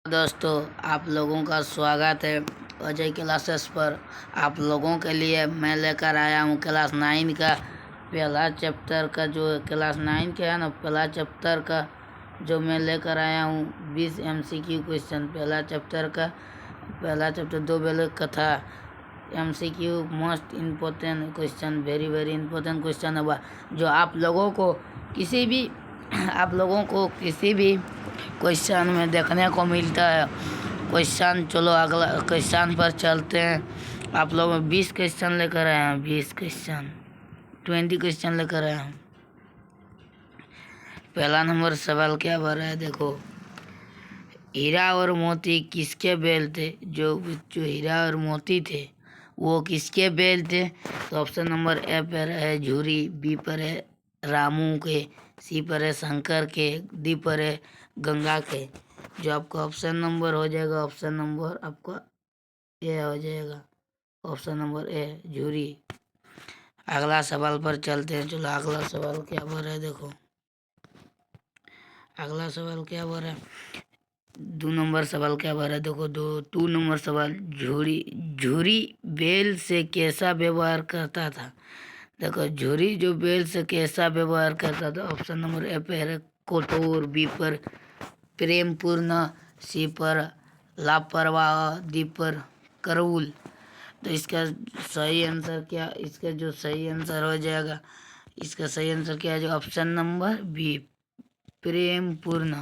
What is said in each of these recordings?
दोस्तों, आप लोगों का स्वागत है अजय क्लासेस पर। आप लोगों के लिए मैं लेकर आया हूँ क्लास 9 का पहला चैप्टर का, जो क्लास 9 का है ना, पहला चैप्टर का जो मैं लेकर आया हूँ 20 MCQ क्वेश्चन। पहला चैप्टर 2 बेल कथा MCQ most important question, very very important question हुआ जो आप लोगों को किसी भी क्वेश्चन में देखने को मिलता है। क्वेश्चन, चलो अगला क्वेश्चन पर चलते हैं। आप लोग 20 क्वेश्चन लेकर आए हैं, 20 क्वेश्चन लेकर आए हैं। पहला नंबर सवाल क्या भरा है, देखो। हीरा और मोती किसके बैल थे? जो हीरा और मोती थे वो किसके बैल थे? तो ऑप्शन नंबर ए पर है झूरी, बी पर है रामू के, सी पर है शंकर के, डी पर है गंगा के। जो आपका ऑप्शन नंबर हो जाएगा, ऑप्शन नंबर आपका ए हो जाएगा, ऑप्शन नंबर ए झूरी। अगला सवाल पर चलते हैं। चलो अगला सवाल क्या भरा है, देखो। अगला सवाल क्या भरा है, 2 नंबर सवाल क्या भरा है, देखो। 2 नंबर सवाल, झूरी बैल से कैसा व्यवहार करता था? देखो, झूरी जो बैल से कैसा व्यवहार करता था, ऑप्शन नंबर ए पे है कठोर, बी पर प्रेमपूर्ण, सी पर लापरवाह, डी पर करूल। तो इसका सही आंसर क्या, इसका जो सही आंसर हो जाएगा, इसका सही आंसर क्या है, जो ऑप्शन नंबर बी प्रेमपूर्ण।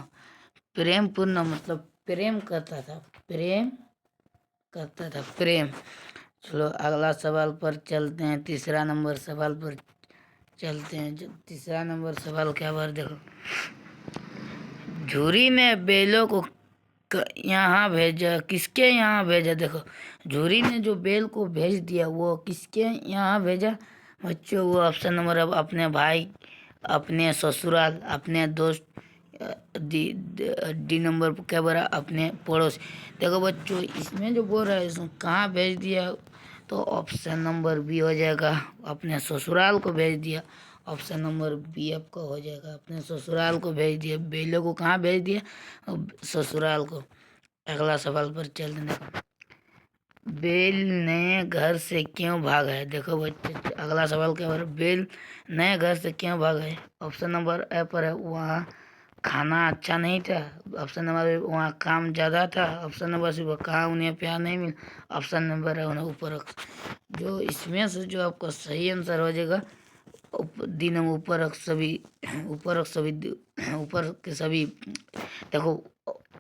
प्रेमपूर्ण मतलब प्रेम करता था, प्रेम। चलो अगला सवाल पर चलते हैं, तीसरा नंबर सवाल पर चलते हैं। जो तीसरा नंबर सवाल क्या बार, देखो। झूरी ने बैलों को यहाँ भेजा, किसके यहाँ भेजा? देखो, झूरी ने जो बैल को भेज दिया वो किसके यहाँ भेजा बच्चों? वो ऑप्शन नंबर अब अपने भाई, अपने ससुराल, अपने दोस्त, डी नंबर क्या बोला, अपने पड़ोस। देखो बच्चों, इसमें जो बोल रहा है इसमें कहाँ भेज दिया, तो ऑप्शन नंबर बी हो जाएगा, अपने ससुराल को भेज दिया। ऑप्शन नंबर बी आपका हो जाएगा, अपने ससुराल को भेज दिया। बेलों को कहाँ भेज दिया? ससुराल को। अगला सवाल पर चलते हैं। बेल ने घर से क्यों भागा है? देखो बच्चे, अगला सवाल क्या है, बेल नए घर से क्यों भागा है? ऑप्शन नंबर ए पर है वहाँ खाना अच्छा नहीं था, ऑप्शन नंबर वहाँ काम ज़्यादा था, ऑप्शन नंबर सी कहाँ उन्हें प्यार नहीं मिला, ऑप्शन नंबर है उन्हें ऊपर। जो इसमें से जो आपका सही आंसर हो जाएगा, दिन ऊपर के सभी। देखो,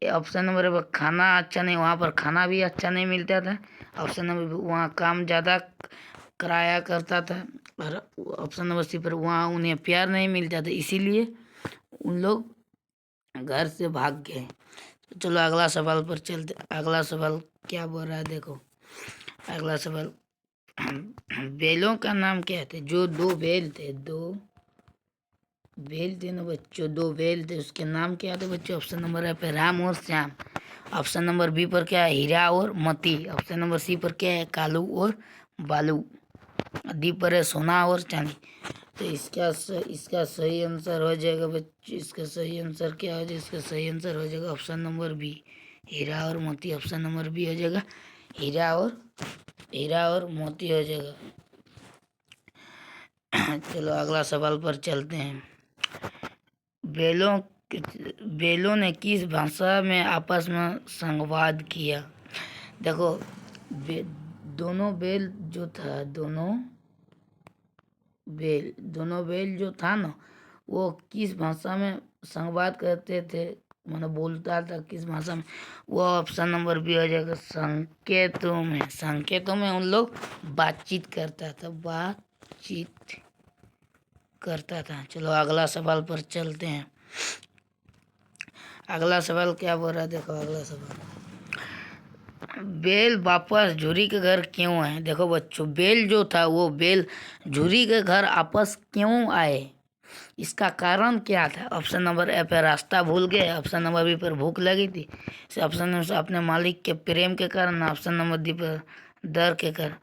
ऑप्शन नंबर है खाना अच्छा नहीं, वहाँ पर खाना भी अच्छा नहीं मिलता था। ऑप्शन नंबर वहाँ काम ज़्यादा कराया करता था, और ऑप्शन नंबर सी पर वहाँ उन्हें प्यार नहीं मिलता था, इसीलिए उन लोग घर से भाग गए। तो चलो अगला सवाल पर चलते। अगला सवाल क्या बोल रहा है, देखो। अगला सवाल, बैलों का नाम क्या थे? जो 2 बैल थे, 2 बैल थे ना बच्चों, 2 बैल थे, उसके नाम क्या थे बच्चों? ऑप्शन नंबर ए पे राम और श्याम, ऑप्शन नंबर बी पर क्या है हीरा और मोती, ऑप्शन नंबर सी पर क्या है कालू और बालू, डी पर है सोना और चांदी। तो इसका सही आंसर हो जाएगा बच्चों, इसका सही आंसर क्या हो जाएगा? इसका सही आंसर हो जाएगा ऑप्शन नंबर बी हीरा और मोती। ऑप्शन नंबर बी हो जाएगा हीरा और मोती हो जाएगा। चलो अगला सवाल पर चलते हैं। बैलों ने किस भाषा में आपस में संवाद किया? देखो, दोनों बैल जो था, दोनों बैल जो था ना, वो किस भाषा में संवाद करते थे, मतलब बोलता था किस भाषा में? वो ऑप्शन नंबर बी हो जाएगा संकेतों में उन लोग बातचीत करता था। चलो अगला सवाल पर चलते हैं। अगला सवाल क्या बोल रहा है, देखो। अगला सवाल, बैल वापस झूरी के घर क्यों आए? देखो बच्चों, बैल जो था वो बैल झूरी के घर वापस क्यों आए, इसका कारण क्या था? ऑप्शन नंबर ए पर रास्ता भूल गए, ऑप्शन नंबर बी पर भूख लगी थी, ऑप्शन नंबर अपने मालिक के प्रेम के कारण, ऑप्शन नंबर डी पर डर के कारण।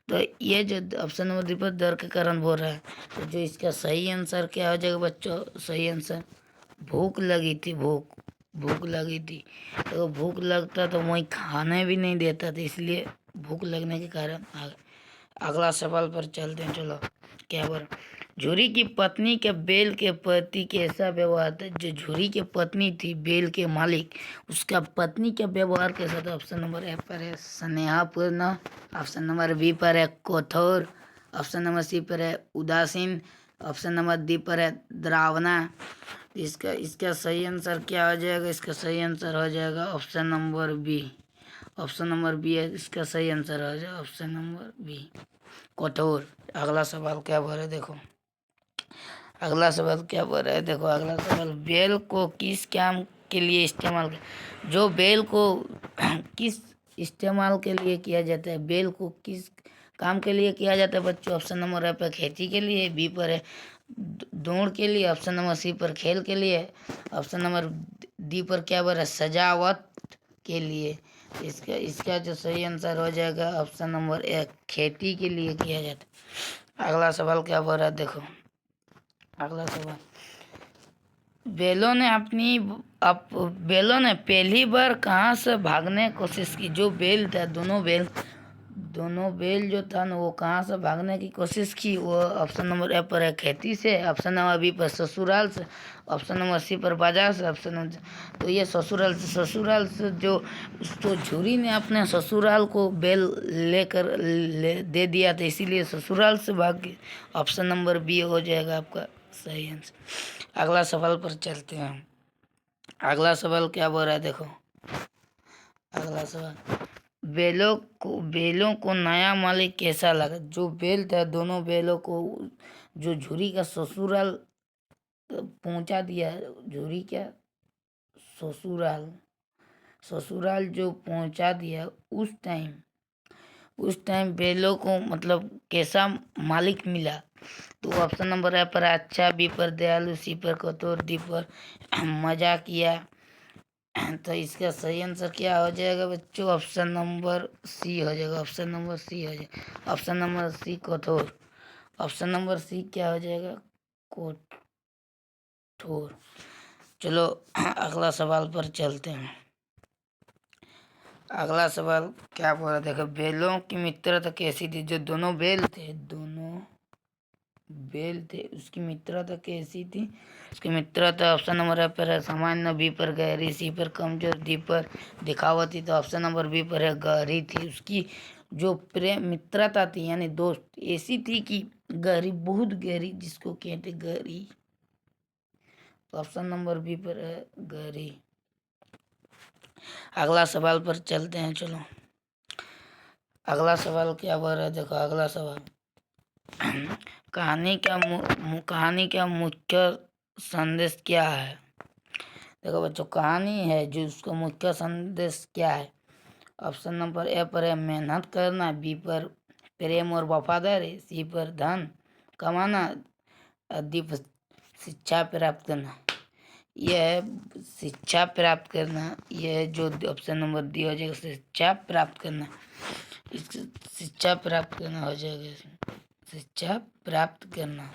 तो ये जो ऑप्शन नंबर डी पर डर के कारण बोल रहा है, तो जो इसका सही आंसर क्या हो जाएगा बच्चों? सही आंसर भूख लगी थी, भूख लगी थी। तो भूख लगता तो वही खाने भी नहीं देता था, इसलिए भूख लगने के कारण अगला सवाल पर चलते हैं। चलो क्या बोल, झूरी की पत्नी के बैल के प्रति कैसा व्यवहार था? जो झूरी की पत्नी थी, बैल के मालिक, उसका पत्नी का व्यवहार कैसा था? ऑप्शन नंबर ए पर है स्नेहपूर्ण, ऑप्शन नंबर बी पर है कठोर, ऑप्शन नंबर सी पर है उदासीन, ऑप्शन नंबर डी पर है डरावना। इसका इसका सही आंसर क्या हो जाएगा? इसका सही आंसर हो जाएगा option number B. Option number B है इसका सही आंसर हो जाएगा, ऑप्शन नंबर बी कठोर। अगला सवाल क्या बोल रहा है देखो, अगला सवाल क्या बोल रहा है देखो, अगला सवाल, बैल को किस काम के लिए इस्तेमाल जो बैल को किस इस्तेमाल के लिए किया जाता है? बैल को किस काम के लिए किया जाता है बच्चों? ऑप्शन नंबर ए पर खेती के लिए, बी पर है दौड़ के लिए, ऑप्शन नंबर सी पर खेल के लिए, ऑप्शन नंबर डी पर क्या बोल रहा है सजावट के लिए। इसका इसका जो सही आंसर हो जाएगा ऑप्शन नंबर ए खेती के लिए किया जाता है। अगला सवाल क्या बोल रहा है देखो, अगला सवाल, बैलों ने पहली बार कहाँ से भागने की कोशिश की? जो बैल था, दोनों बैल जो था ना, वो कहाँ से भागने की कोशिश की? वो ऑप्शन नंबर ए पर है खेती से, ऑप्शन नंबर बी पर ससुराल से, ऑप्शन नंबर सी पर बाजार से, ऑप्शन नंबर तो ये ससुराल से जो उसको झूरी ने अपने ससुराल को बैल दे दिया था, इसीलिए ससुराल से भाग गई। ऑप्शन नंबर बी हो जाएगा आपका सही आंसर। अगला सवाल पर चलते हैं। अगला सवाल क्या बोल रहा है देखो, अगला सवाल, बैलों को नया मालिक कैसा लगा? जो बैल था, दोनों बैलों को जो झूरी का ससुराल पहुंचा दिया, झूरी क्या ससुराल जो पहुंचा दिया, उस टाइम बैलों को मतलब कैसा मालिक मिला? तो ऑप्शन नंबर ए पर अच्छा, बी पर दयालु, सी पर कठोर, डी पर मजा किया। तो इसका सही आंसर क्या हो जाएगा बच्चों? ऑप्शन नंबर सी हो जाएगा, ऑप्शन नंबर सी हो जाएगा, ऑप्शन नंबर सी कठोर। ऑप्शन नंबर सी क्या हो जाएगा? कठोर। चलो अगला सवाल पर चलते हैं। अगला सवाल क्या बोल रहा है देखो, बैलों की मित्रता कैसी थी? जो दोनों बैल थे उसकी मित्रता कैसी थी? उसकी मित्रता ऑप्शन नंबर ए पर है सामान्य, बी पर गहरी, सी पर कमजोर, डी पर दिखावती। तो ऑप्शन नंबर बी पर है गहरी थी। उसकी जो प्रेम मित्रता थी यानी दोस्त ऐसी थी कि गहरी, बहुत गहरी, जिसको कहते गहरी। तो ऑप्शन नंबर बी पर है गहरी। अगला सवाल पर चलते हैं। चलो अगला सवाल क्या बोल रहा है देखो, अगला सवाल, कहानी का मुख्य संदेश क्या है? देखो बच्चों, कहानी है जो उसका मुख्य संदेश क्या है? ऑप्शन नंबर ए पर है मेहनत करना, बी पर प्रेम और वफादारी, सी पर धन कमाना, डी पर शिक्षा प्राप्त करना। यह है शिक्षा प्राप्त करना, यह है जो ऑप्शन नंबर डी हो जाएगा शिक्षा प्राप्त करना। शिक्षा प्राप्त करना हो जाएगा, शिक्षा प्राप्त करना।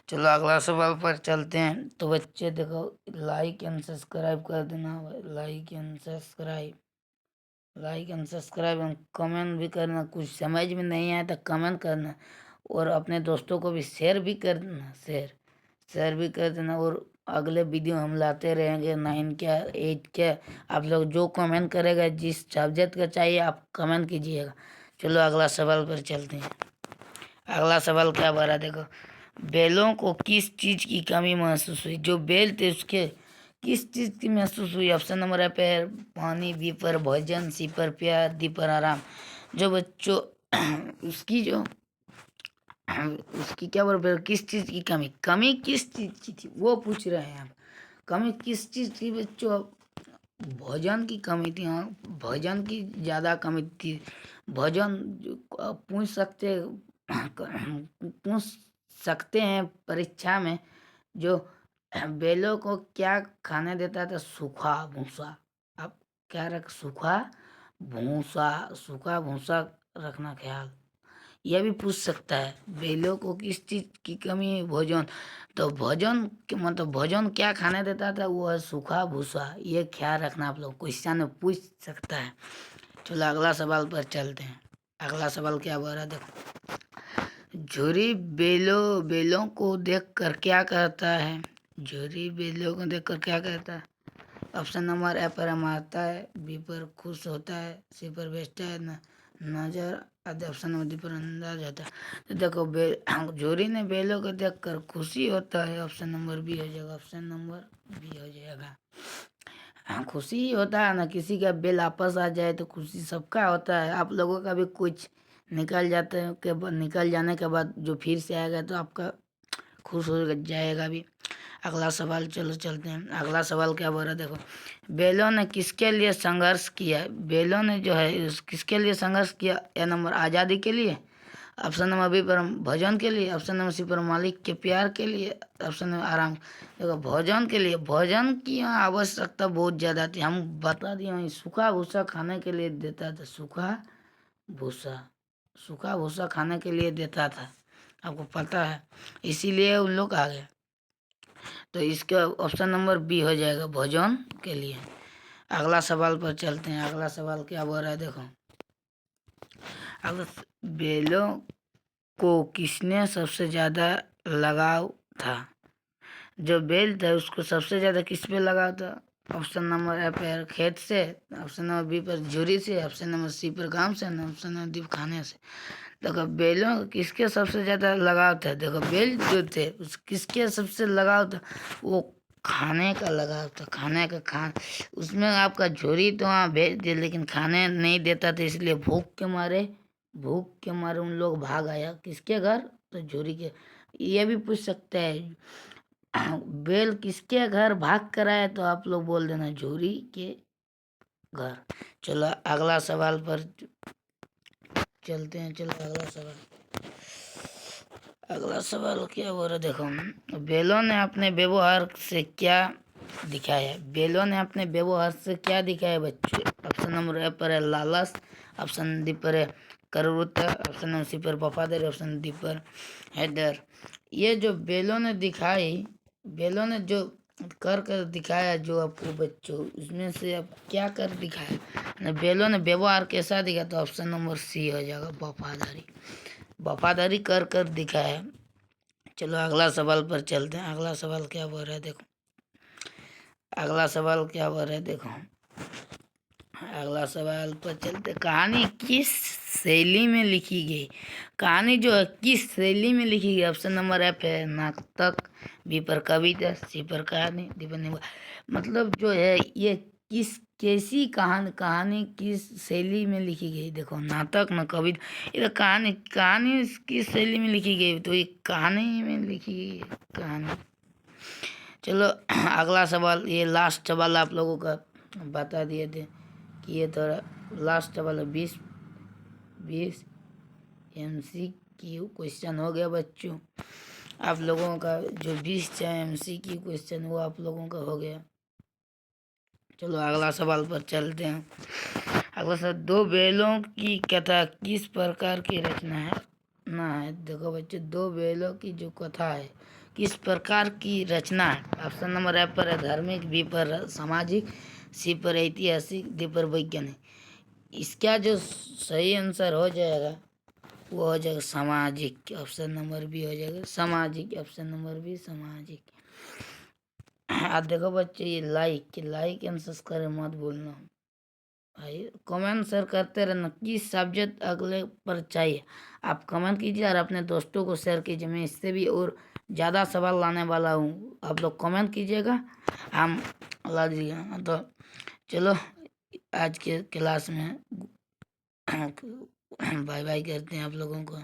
चलो अगला सवाल पर चलते हैं। तो बच्चे देखो, लाइक एंड सब्सक्राइब कर देना, like and subscribe and comment भी करना। कुछ समझ में नहीं आया तो कमेंट करना, और अपने दोस्तों को भी शेयर भी कर देना, शेयर भी कर देना। और अगले वीडियो हम लाते रहेंगे 9 क्या 8 क्या, आप लोग जो कमेंट करेगा, जिस सब्जेक्ट का चाहिए आप कमेंट कीजिएगा। चलो अगला सवाल पर चलते हैं। अगला सवाल क्या बोल रहा है देखो, बैलों को किस चीज की कमी महसूस हुई? जो बैल थे उसके किस चीज की महसूस हुई? ऑप्शन नंबर ए पर पानी, बी पर भोजन, सी पर प्यार, डी पर आराम। जो बच्चों उसकी जो उसकी क्या बोल रहे, किस चीज की कमी किस चीज की थी वो पूछ रहे हैं आप। कमी किस चीज की बच्चों? भोजन की कमी थी। हाँ, भोजन की ज़्यादा कमी थी। भोजन पूछ सकते हैं परीक्षा में, जो बैलों को क्या खाने देता था? सूखा भूसा। आप क्या रख, सूखा भूसा रखना ख्याल। यह भी पूछ सकता है बैलों को किस चीज़ की कमी है? भोजन। तो भोजन मतलब भोजन क्या खाने देता था? वो है सूखा भूसा। ये ख्याल रखना आप लोग, क्वेश्चन में पूछ सकता है। चलो अगला सवाल पर चलते हैं। अगला सवाल क्या बोल रहा है देखो। झुरी बैलों को देखकर क्या कहता है? झुरी बैलों को देखकर क्या कहता है? ऑप्शन नंबर ए पर मारता है, बी पर खुश होता है, सी पर बेचता है, नजर आदि ऑप्शन नंबर डी पर अंदाज होता है। तो देखो जोरी ने बैलों को देखकर खुशी होता है, ऑप्शन नंबर बी हो जाएगा। ऑप्शन नंबर बी हो जाएगा। हाँ, खुशी ही होता है ना, किसी का बैल वापस आ जाए तो खुशी सबका होता है। आप लोगों का भी कुछ निकल जाने के बाद जो फिर से आएगा तो आपका खुश हो जाएगा भी। अगला सवाल चलो चलते हैं। अगला सवाल क्या बोल रहा है देखो। बैलों ने किसके लिए संघर्ष किया? बैलों ने जो है किसके लिए संघर्ष किया? ए नंबर आज़ादी के लिए, ऑप्शन नंबर बी पर भोजन के लिए, ऑप्शन नंबर सी पर मालिक के प्यार के लिए, ऑप्शन नंबर आराम। देखो भोजन के लिए, भोजन की यहाँ आवश्यकता बहुत ज़्यादा थी। हम बता दिए वहीं सूखा भूसा खाने के लिए देता था। भूसा सूखा भूसा खाने के लिए देता था, आपको पता है, इसीलिए उन लोग आ गए। तो इसका ऑप्शन नंबर बी हो जाएगा, भोजन के लिए। अगला सवाल पर चलते हैं। अगला सवाल क्या बोल रहा है देखो। अगला बैलों को किसने सबसे ज़्यादा लगाव था? जो बैल था उसको सबसे ज़्यादा किस पे लगाव था? ऑप्शन नंबर ए पर खेत से, ऑप्शन नंबर बी पर झुरी से, ऑप्शन नंबर सी पर काम से, ऑप्शन नंबर डी खाने से। देखो बैलों को किसके सबसे ज़्यादा लगाव था? देखो बैल जो थे उस किसके सबसे लगाव था? वो खाने का लगाव था, खाने का उसमें आपका झोरी तो वहाँ भेज दिया लेकिन खाने नहीं देता था, इसलिए भूख के मारे उन लोग भाग आया किसके घर? तो झोरी के। ये भी पूछ सकते हैं बैल किसके घर भाग कर आया? तो आप लोग बोल देना झोरी के घर। चलो अगला सवाल पर चलते हैं। चलो अगला सवाल क्या बोल रहा देखो। बैलों ने अपने व्यवहार से क्या दिखाया? बैलों ने अपने व्यवहार से क्या दिखाया बच्चों? ऑप्शन नंबर ए पर है लालच, ऑप्शन डी पर है क्रूरता, ऑप्शन नंबर सी पर वफादारी, ऑप्शन डी पर है डर। ये जो बैलों ने जो कर दिखाया जो आपको बच्चों, उसमें से आप क्या कर दिखाया? बैलों ने व्यवहार कैसा दिखा? तो ऑप्शन नंबर सी हो जाएगा, वफादारी कर दिखाया। चलो अगला सवाल पर चलते हैं। अगला सवाल क्या बोल रहा है देखो। अगला सवाल क्या बोल रहा है देखो। अगला सवाल पर चलते। कहानी किस शैली में लिखी गई? कहानी जो है किस शैली में लिखी गई? ऑप्शन नंबर एफ है नाटक, बी पर कविता, सी पर कहानी, डी पर निबंध। मतलब जो है ये कैसी कहानी किस शैली में लिखी गई? देखो नाटक न कविता, ये तो कहानी किस शैली में लिखी गई? तो ये कहानी में लिखी गई कहानी। चलो अगला सवाल, ये लास्ट सवाल आप लोगों का बता दिए थे कि ये थोड़ा लास्ट सवाल है। 20 MCQ क्वेश्चन हो गया बच्चों। आप लोगों का जो 20 MCQ क्वेश्चन वो आप लोगों का हो गया। चलो अगला सवाल पर चलते हैं। अगला सवाल, दो बैलों की कथा किस प्रकार की रचना है? देखो बच्चों, दो बैलों की जो कथा है किस प्रकार की रचना है? ऑप्शन नंबर ए पर है धार्मिक, बी पर सामाजिक, सी पर ऐतिहासिक, डी पर वैज्ञानिक। इसका जो सही आंसर हो जाएगा वो हो जाएगा सामाजिक, ऑप्शन नंबर बी हो जाएगा सामाजिक, ऑप्शन नंबर बी सामाजिक। आप देखो बच्चे, ये लाइक एंड सब्सक्राइब मत भूलना भाई। कमेंट शेयर करते रहना किस सब्जेक्ट अगले पर चाहिए। आप कमेंट कीजिए और अपने दोस्तों को शेयर कीजिए। मैं इससे भी और ज़्यादा सवाल लाने वाला हूँ, आप लोग कमेंट कीजिएगा, हम ला दीजिएगा। तो चलो आज के क्लास में बाय बाय करते हैं आप लोगों को।